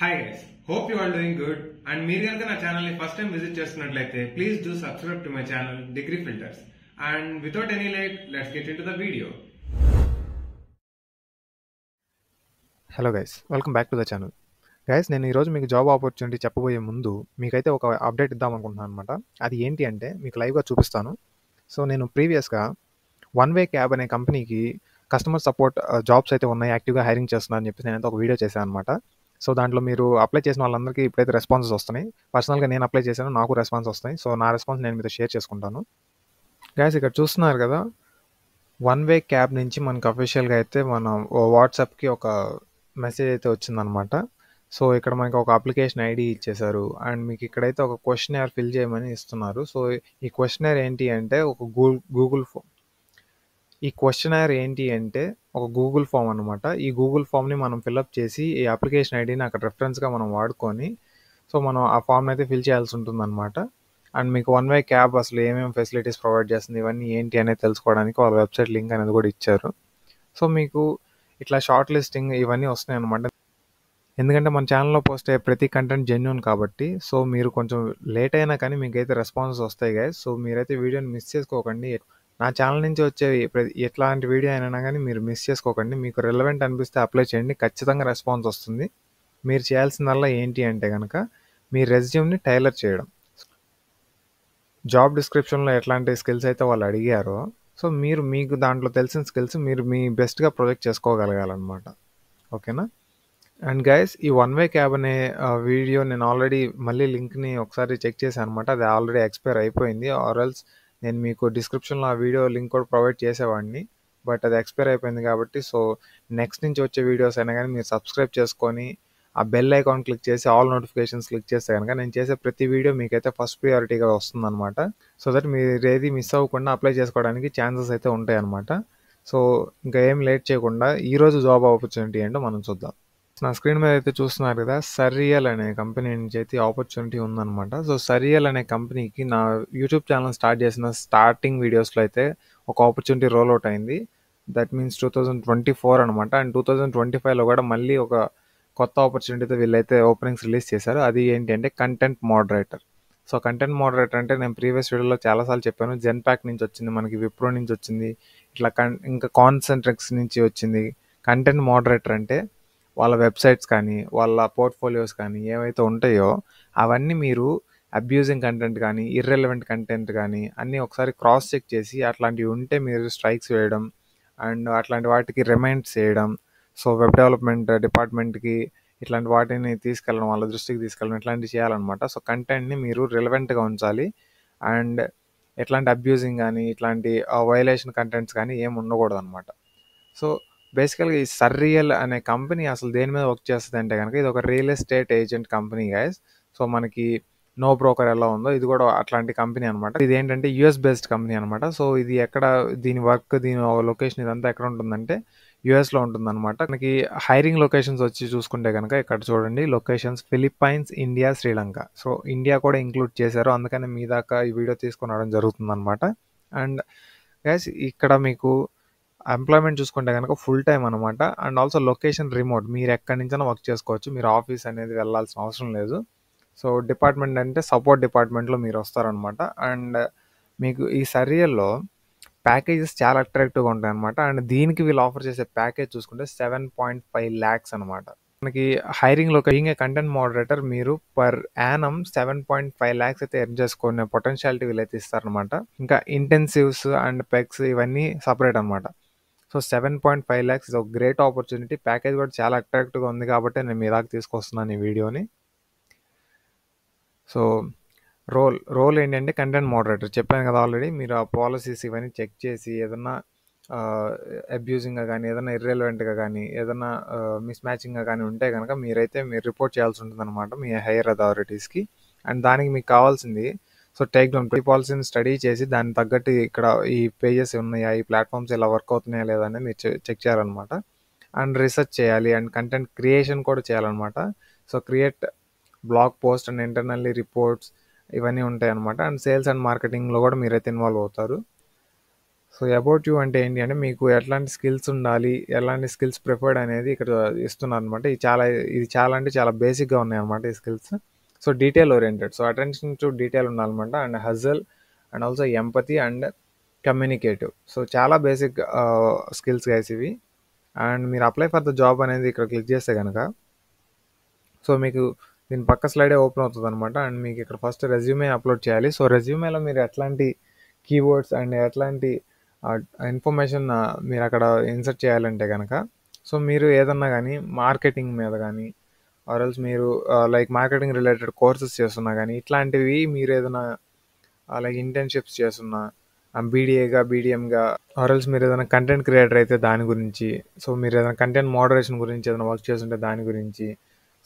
Hi guys, hope you are doing good. And మీరు కనుక నా ఛానల్ ని ఫస్ట్ టైం విజిట్ చేస్తున్నట్లయితే please do subscribe to my channel Degree Filters. And without any late, let's get into the video. Hello guys, welcome back to the channel. Guys, నేను ఈరోజు మీకు job opportunity చెప్పబోయే ముందు మీకైతే ఒక update ఇద్దాం అనుకుంటున్నాను అనమాట. అది ఏంటి అంటే మీకు లైవ్గా చూపిస్తాను. సో నేను ప్రీవియస్గా వన్ వే క్యాబ్ అనే కంపెనీకి కస్టమర్ సపోర్ట్ జాబ్స్ అయితే ఉన్నాయి, యాక్టివ్గా హైరింగ్ చేస్తున్నారని చెప్పి నేనైతే ఒక వీడియో చేశాను అనమాట. సో దాంట్లో మీరు అప్లై చేసిన వాళ్ళందరికీ ఇప్పుడైతే రెస్పాన్సెస్ వస్తున్నాయి. పర్సనల్గా నేను అప్లై చేశాను, నాకు రెస్పాన్స్ వస్తాయి. సో నా రెస్పాన్స్ నేను మీతో షేర్ చేసుకుంటాను. గైస్, ఇక్కడ చూస్తున్నారు కదా, వన్ వే క్యాబ్ నుంచి మనకు అఫీషియల్గా అయితే మన వాట్సాప్కి ఒక మెసేజ్ అయితే వచ్చిందనమాట. సో ఇక్కడ మనకి ఒక అప్లికేషన్ ఐడి ఇచ్చేశారు అండ్ మీకు ఇక్కడైతే ఒక క్వశ్చనర్ ఫిల్ చేయమని ఇస్తున్నారు. సో ఈ క్వశ్చనర్ ఏంటి అంటే ఒక గూగుల్ ఫామ్. ఈ క్వశ్చనర్ ఏంటి అంటే ఒక గూగుల్ ఫామ్ అనమాట. ఈ గూగుల్ ఫామ్ని మనం ఫిల్అప్ చేసి ఈ అప్లికేషన్ ఐడిని అక్కడ రెఫరెన్స్గా మనం వాడుకొని సో మనం ఆ ఫామ్ అయితే ఫిల్ చేయాల్సి ఉంటుంది అనమాట. అండ్ మీకు వన్ వే క్యాబ్ అసలు ఏమేమి ఫెసిలిటీస్ ప్రొవైడ్ చేస్తుంది, ఇవన్నీ ఏంటి అనేది తెలుసుకోవడానికి వాళ్ళ వెబ్సైట్ లింక్ అనేది కూడా ఇచ్చారు. సో మీకు ఇట్లా షార్ట్ లిస్టింగ్ ఇవన్నీ వస్తున్నాయి అనమాట. ఎందుకంటే మన ఛానల్లో పోస్ట్ అయ్యే ప్రతి కంటెంట్ జెన్యూన్ కాబట్టి. సో మీరు కొంచెం లేట్ అయినా కానీ మీకైతే రెస్పాన్సెస్ వస్తాయి గైస్. సో మీరైతే వీడియోని మిస్ చేసుకోకండి. నా ఛానల్ నుంచి వచ్చే ఎట్లాంటి వీడియో అయినా కానీ మీరు మిస్ చేసుకోకండి. మీకు రిలవెంట్ అనిపిస్తే అప్లై చేయండి, ఖచ్చితంగా రెస్పాన్స్ వస్తుంది. మీరు చేయాల్సిందల్లా ఏంటి అంటే కనుక మీ రెజ్యూమ్ని టైలర్ చేయడం. జాబ్ డిస్క్రిప్షన్లో ఎట్లాంటి స్కిల్స్ అయితే వాళ్ళు అడిగారో సో మీకు దాంట్లో తెలిసిన స్కిల్స్ మీరు మీ బెస్ట్గా ప్రొజెక్ట్ చేసుకోగలగాలన్నమాట. ఓకేనా? అండ్ గైస్, ఈ వన్ వే క్యాబ్ అనే వీడియో నేను ఆల్రెడీ మళ్ళీ లింక్ని ఒకసారి చెక్ చేశాను అనమాట. అది ఆల్రెడీ ఎక్స్పైర్ అయిపోయింది. ఆర్ఎల్స్ నేను మీకు డిస్క్రిప్షన్లో ఆ వీడియో లింక్ కూడా ప్రొవైడ్ చేసేవాడిని, బట్ అది ఎక్స్పైర్ అయిపోయింది కాబట్టి సో నెక్స్ట్ నుంచి వచ్చే వీడియోస్ అయినా కానీ మీరు సబ్స్క్రైబ్ చేసుకొని ఆ బెల్ ఐకాన్ క్లిక్ చేసి ఆల్ నోటిఫికేషన్స్ క్లిక్ చేస్తే కనుక నేను చేసే ప్రతి వీడియో మీకైతే ఫస్ట్ ప్రియారిటీగా వస్తుందన్నమాట. సో దట్ మీరు ఏది మిస్ అవ్వకుండా అప్లై చేసుకోవడానికి ఛాన్సెస్ అయితే ఉంటాయి అన్నమాట. సో ఇంకా ఏం లేట్ చేయకుండా ఈరోజు జాబ్ ఆపర్చునిటీ ఏంటో మనం చూద్దాం. నా స్క్రీన్ మీద అయితే చూస్తున్నారు కదా, సర్రియల్ అనే కంపెనీ నుంచి అయితే ఆపర్చునిటీ ఉందన్నమాట. సో సర్రియల్ అనే కంపెనీకి నా యూట్యూబ్ ఛానల్ స్టార్ట్ చేసిన స్టార్టింగ్ వీడియోస్లో అయితే ఒక ఆపర్చునిటీ రోల్ అవుట్ అయింది. దట్ మీన్స్ 2024 అనమాట. అండ్ 2025లో కూడా మళ్ళీ ఒక కొత్త ఆపర్చునిటీతో వీళ్ళైతే ఓపెనింగ్స్ రిలీజ్ చేశారు. అది ఏంటి అంటే content moderator. So content moderator అంటే నేను ప్రీవియస్ వీడియోలో చాలాసార్లు చెప్పాను. జెన్పాక్ నుంచి వచ్చింది, మనకి విప్రో నుంచి వచ్చింది, ఇట్లా ఇంకా కాన్సెంట్రిక్స్ నుంచి వచ్చింది. కంటెంట్ మోడరేటర్ అంటే వాళ్ళ వెబ్సైట్స్ కానీ వాళ్ళ పోర్ట్ఫోలియోస్ కానీ ఏవైతే ఉంటాయో అవన్నీ మీరు అబ్యూజింగ్ కంటెంట్ కానీ ఇర్రెలవెంట్ కంటెంట్ కానీ అన్నీ ఒకసారి క్రాస్ చెక్ చేసి అట్లాంటివి ఉంటే మీరు స్ట్రైక్స్ వేయడం అండ్ అట్లాంటి వాటికి రిమైండ్స్ చేయడం. సో వెబ్ డెవలప్మెంట్ డిపార్ట్మెంట్కి ఇట్లాంటి వాటిని తీసుకెళ్ళడం, వాళ్ళ దృష్టికి తీసుకెళ్ళడం, ఇట్లాంటివి చేయాలన్నమాట. సో కంటెంట్ని మీరు రిలవెంట్గా ఉంచాలి అండ్ ఎట్లాంటి అబ్యూజింగ్ కానీ ఇట్లాంటి వైలేషన్ కంటెంట్స్ కానీ ఏమి ఉండకూడదు అనమాట. సో బేసికల్గా ఈ సర్రియల్ అనే కంపెనీ అసలు దేని మీద వర్క్ చేస్తుంది అంటే కనుక ఇది ఒక real estate agent company guys. So మనకి నో బ్రోకర్ ఎలా ఉందో ఇది కూడా అట్లాంటి కంపెనీ అనమాట. ఇది ఏంటంటే యూఎస్ బేస్డ్ కంపెనీ అనమాట. సో ఇది ఎక్కడ దీని వర్క్, దీని లొకేషన్ ఇదంతా ఎక్కడ ఉంటుందంటే యూఎస్లో ఉంటుందన్నమాట. మనకి హైరింగ్ లొకేషన్స్ వచ్చి చూసుకుంటే కనుక ఇక్కడ చూడండి, locations Philippines, India, Sri Lanka. So India కూడా ఇంక్లూడ్ చేశారు, అందుకని మీ దాకా ఈ వీడియో తీసుకొని రావడం జరుగుతుంది అనమాట. అండ్ గైస్ ఇక్కడ మీకు ఎంప్లాయ్మెంట్ చూసుకుంటే కనుక ఫుల్ టైం అనమాట. అండ్ ఆల్సో లొకేషన్ రిమోట్, మీరు ఎక్కడి నుంచైనా వర్క్ చేసుకోవచ్చు, మీరు ఆఫీస్ అనేది వెళ్ళాల్సిన అవసరం లేదు. సో డిపార్ట్మెంట్ అంటే సపోర్ట్ డిపార్ట్మెంట్లో మీరు వస్తారనమాట. అండ్ మీకు ఈ సర్రియల్లో ప్యాకేజెస్ చాలా అట్రాక్టివ్గా ఉంటాయి అనమాట. అండ్ దీనికి వీళ్ళు ఆఫర్ చేసే ప్యాకేజ్ చూసుకుంటే 7.5 lakhs అనమాట. మనకి హైరింగ్లో బీయింగ్ ఏ కంటెంట్ మోడరేటర్ మీరు పర్ యానం 7.5 lakhs అయితే ఎర్న్ చేసుకునే పొటెన్షియాలిటీ వీళ్ళైతే ఇస్తారనమాట. ఇంకా ఇంటెన్సివ్స్ అండ్ పెక్స్ ఇవన్నీ సపరేట్ అనమాట. సో 7.5 lakhs ఇది ఒక గ్రేట్ ఆపర్చునిటీ. ప్యాకేజ్ కూడా చాలా అట్రాక్టివ్గా ఉంది కాబట్టి నేను మీ దాకా తీసుకొస్తున్నాను ఈ వీడియోని. సో రోల్ ఏంటంటే కంటెంట్ మోడరేటర్ చెప్పాను కదా ఆల్రెడీ. మీరు ఆ పాలసీస్ ఇవన్నీ చెక్ చేసి ఏదన్నా అబ్యూజింగ్గా కానీ ఏదైనా ఇర్రెలవెంట్గా కానీ ఏదైనా మిస్ మ్యాచింగ్గా కానీ ఉంటే కనుక మీరు రిపోర్ట్ చేయాల్సి ఉంటుంది అనమాట మీ హైయర్ అథారిటీస్కి. అండ్ దానికి మీకు కావాల్సింది సో టేక్ డౌన్ పాలసీని స్టడీ చేసి దానికి తగ్గట్టు ఇక్కడ ఈ పేజెస్ ఉన్నాయా, ఈ ప్లాట్ఫామ్స్ ఇలా వర్క్ అవుతున్నాయా లేదా అనేది మీరు చెక్ చేయాలన్నమాట. అండ్ రీసెర్చ్ చేయాలి అండ్ కంటెంట్ క్రియేషన్ కూడా చేయాలన్నమాట. So create blog post and internally reports ఇవన్నీ ఉంటాయి అనమాట. అండ్ సేల్స్ అండ్ మార్కెటింగ్లో కూడా మీరైతే ఇన్వాల్వ్ అవుతారు. సో అబౌట్ యూ అంటే ఏంటి అంటే మీకు ఎట్లాంటి స్కిల్స్ ఉండాలి, ఎలాంటి స్కిల్స్ ప్రిఫర్డ్ అనేది ఇక్కడ ఇస్తున్నారు అనమాట. ఇది చాలా అంటే చాలా బేసిక్గా ఉన్నాయి అనమాట ఈ skills. So detail oriented, so attention to detail ఉండాలన్నమాట. And hustle and also empathy and communicative. So చాలా బేసిక్ స్కిల్స్ గైస్ ఇవి. అండ్ మీరు అప్లై ఫర్ ద జాబ్ అనేది ఇక్కడ క్లిక్ చేస్తే కనుక సో మీకు దీని పక్క స్లైడే ఓపెన్ అవుతుంది అనమాట. అండ్ మీకు ఇక్కడ ఫస్ట్ రెజ్యూమే అప్లోడ్ చేయాలి. సో రెజ్యూమేలో మీరు ఎట్లాంటి కీవర్డ్స్ అండ్ ఎట్లాంటి ఇన్ఫర్మేషన్ మీరు అక్కడ ఇన్సర్ట్ చేయాలంటే కనుక సో మీరు ఏదన్నా కానీ మార్కెటింగ్ మీద కానీ ఆర్ఎల్స్ మీరు లైక్ మార్కెటింగ్ రిలేటెడ్ కోర్సెస్ చేస్తున్నా కానీ ఇట్లాంటివి మీరు ఏదైనా లైక్ ఇంటర్న్షిప్స్ చేస్తున్నా బీడీఏగా బీడిఎంగా ఆర్ఎల్స్ మీరు ఏదైనా కంటెంట్ క్రియేటర్ అయితే దాని గురించి, సో మీరు ఏదైనా కంటెంట్ మోడరేషన్ గురించి ఏదైనా వర్క్ చేస్తుంటే దాని గురించి,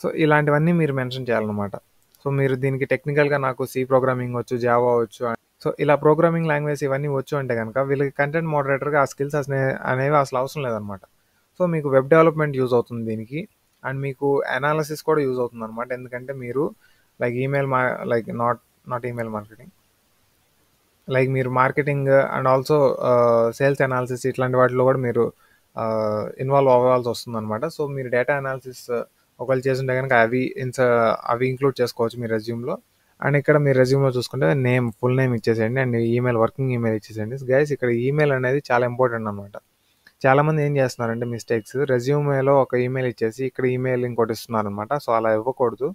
సో ఇలాంటివన్నీ మీరు మెన్షన్ చేయాలన్నమాట. సో మీరు దీనికి టెక్నికల్గా నాకు సి ప్రోగ్రామింగ్ వచ్చు, జావా వచ్చు, సో ఇలా ప్రోగ్రామింగ్ లాంగ్వేజ్ ఇవన్నీ వచ్చు అంటే కనుక వీళ్ళకి కంటెంట్ మోడరేటర్గా ఆ స్కిల్స్ అనేవి అసలు అవసరం లేదనమాట. సో మీకు వెబ్ డెవలప్మెంట్ యూజ్ అవుతుంది దీనికి. అండ్ మీకు అనాలిసిస్ కూడా యూజ్ అవుతుంది అనమాట. ఎందుకంటే మీరు like not email marketing, like మీరు marketing and also sales analysis ఇట్లాంటి వాటిలో కూడా మీరు ఇన్వాల్వ్ అవ్వాల్సి వస్తుంది అనమాట. సో మీరు డేటా అనాలిసిస్ ఒకవేళ చేస్తుంటే కనుక అవి ఇంక్లూడ్ చేసుకోవచ్చు మీ రెజ్యూమ్లో. అండ్ ఇక్కడ మీరు రెజ్యూమ్లో చూసుకుంటే ఫుల్ నేమ్ ఇచ్చేసేయండి అండ్ ఈమెయిల్, వర్కింగ్ ఈమెయిల్ ఇచ్చేసేయండి. గైస్ ఇక్కడ ఈమెయిల్ అనేది చాలా ఇంపార్టెంట్ అనమాట. చాలామంది ఏం చేస్తున్నారంటే మిస్టేక్స్, రెజ్యూమేలో ఒక ఈమెయిల్ ఇచ్చేసి ఇక్కడ ఈమెయిల్ ఇంకోటి ఇస్తున్నారు అనమాట. సో అలా ఇవ్వకూడదు,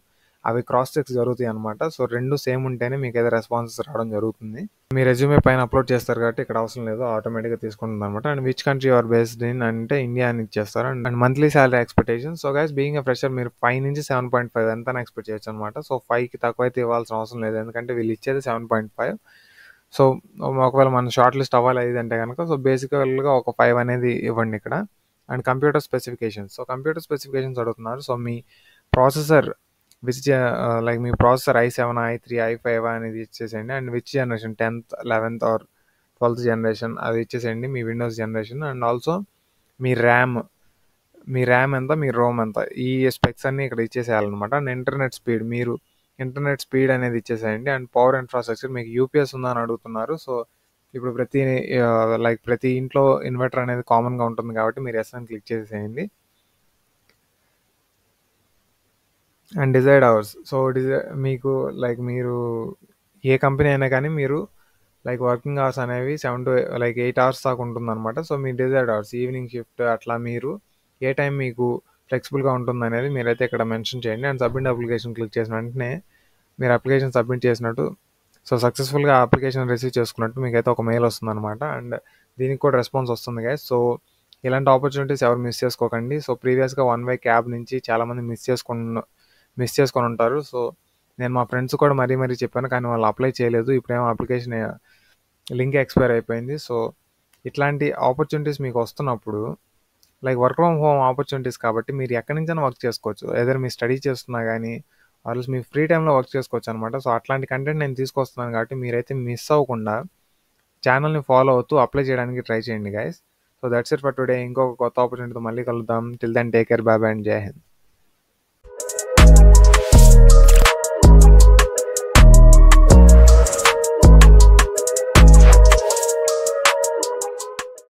అవి క్రాస్ చెక్స్ జరుగుతాయి అనమాట. సో రెండు సేమ్ ఉంటేనే మీకు ఏదో రెస్పాన్సెస్ రావడం జరుగుతుంది. మీ రెజ్యూమే పైన అప్లోడ్ చేస్తారు కాబట్టి ఇక్కడ అవసరం లేదు, ఆటోమేటిక్గా తీసుకుంటుంది అనమాట. And which country you're based in అంటే ఇండియా అని ఇచ్చేస్తారు. And monthly salary expectation. So guys being a fresher మీరు 5 నుంచి 7.5 ఎంత ఎక్స్పెక్ట్ చేయొచ్చు అనమాట. సో 5కి తక్కువ అయితే ఇవ్వాల్సిన అవసరం లేదు, ఎందుకంటే వీళ్ళు ఇచ్చేది 7.5. సో ఒకవేళ మనం షార్ట్ లిస్ట్ అవ్వాలి అంటే కనుక సో బేసికల్గా ఒక 5 అనేది ఇవ్వండి ఇక్కడ. And computer specifications. So computer specifications అడుగుతున్నారు. సో మీ ప్రాసెసర్ లైక్ మీ ప్రాసెసర్ i7, i3, i5 అనేది ఇచ్చేసేయండి. And which generation 10th, 11th or 12th generation అది ఇచ్చేసేయండి, మీ విండోస్ జనరేషన్. అండ్ ఆల్సో మీ ర్యామ్ ఎంత, మీ రోమ్ ఎంత, ఈ స్పెక్స్ అన్నీ ఇక్కడ ఇచ్చేసేయాలన్నమాట. అండ్ ఇంటర్నెట్ స్పీడ్ అనేది ఇచ్చేసేయండి. అండ్ పవర్ ఇన్ఫ్రాస్ట్రక్చర్ మీకు యూపీఎస్ ఉందా అని అడుగుతున్నారు. సో ఇప్పుడు ప్రతి ఇంట్లో ఇన్వర్టర్ అనేది కామన్గా ఉంటుంది కాబట్టి మీరు ఎస్ అని క్లిక్ చేసేయండి. And desired hours. సో మీకు మీరు ఏ కంపెనీ అయినా కానీ మీరు వర్కింగ్ అవర్స్ అనేవి 7 to 8 hours దాకా ఉంటుందన్నమాట. సో మీ డిజైర్డ్ అవర్స్ ఈవినింగ్ షిఫ్ట్ అట్లా మీరు ఏ టైం మీకు ఫ్లెక్సిబుల్గా ఉంటుంది అనేది మీరైతే ఇక్కడ మెన్షన్ చేయండి. అండ్ సబ్మిట్ అప్లికేషన్ క్లిక్ చేసిన వెంటనే మీరు అప్లికేషన్ సబ్మిట్ చేసినట్టు, సో సక్సెస్ఫుల్గా అప్లికేషన్ రిసీవ్ చేసుకున్నట్టు మీకైతే ఒక మెయిల్ వస్తుంది అనమాట. అండ్ దీనికి కూడా రెస్పాన్స్ వస్తుంది గైస్. సో ఇలాంటి ఆపర్చునిటీస్ ఎవరు మిస్ చేసుకోకండి. సో ప్రీవియస్గా వన్ వే క్యాబ్ నుంచి చాలామంది మిస్ చేసుకొని ఉంటారు. సో నేను మా ఫ్రెండ్స్ కూడా మరీ చెప్పాను, కానీ వాళ్ళు అప్లై చేయలేదు. ఇప్పుడేమో అప్లికేషన్ లింక్ ఎక్స్పైర్ అయిపోయింది. సో ఇట్లాంటి ఆపర్చునిటీస్ మీకు వస్తున్నప్పుడు వర్క్ ఫ్రమ్ హోమ్ ఆపర్చునిటీస్ కాబట్టి మీరు ఎక్కడి నుంచైనా వర్క్ చేసుకోవచ్చు. ఏదైనా మీ స్టడీ చేస్తున్నా కానీ ఆల్స్ మీ ఫ్రీ టైంలో వర్క్ చేసుకోవచ్చు అనమాట. సో అట్లాంటి కంటెంట్ నేను తీసుకొస్తున్నాను కాబట్టి మీరైతే మిస్ అవ్వకుండా ఛానల్ని ఫాలో అవుతూ అప్లై చేయడానికి ట్రై చేయండి guys. So that's it for today. ఇంకొక కొత్త ఆపర్చునిటీతో మళ్ళీ కలుద్దాం. Till then take care, bye bye and జై హింద్.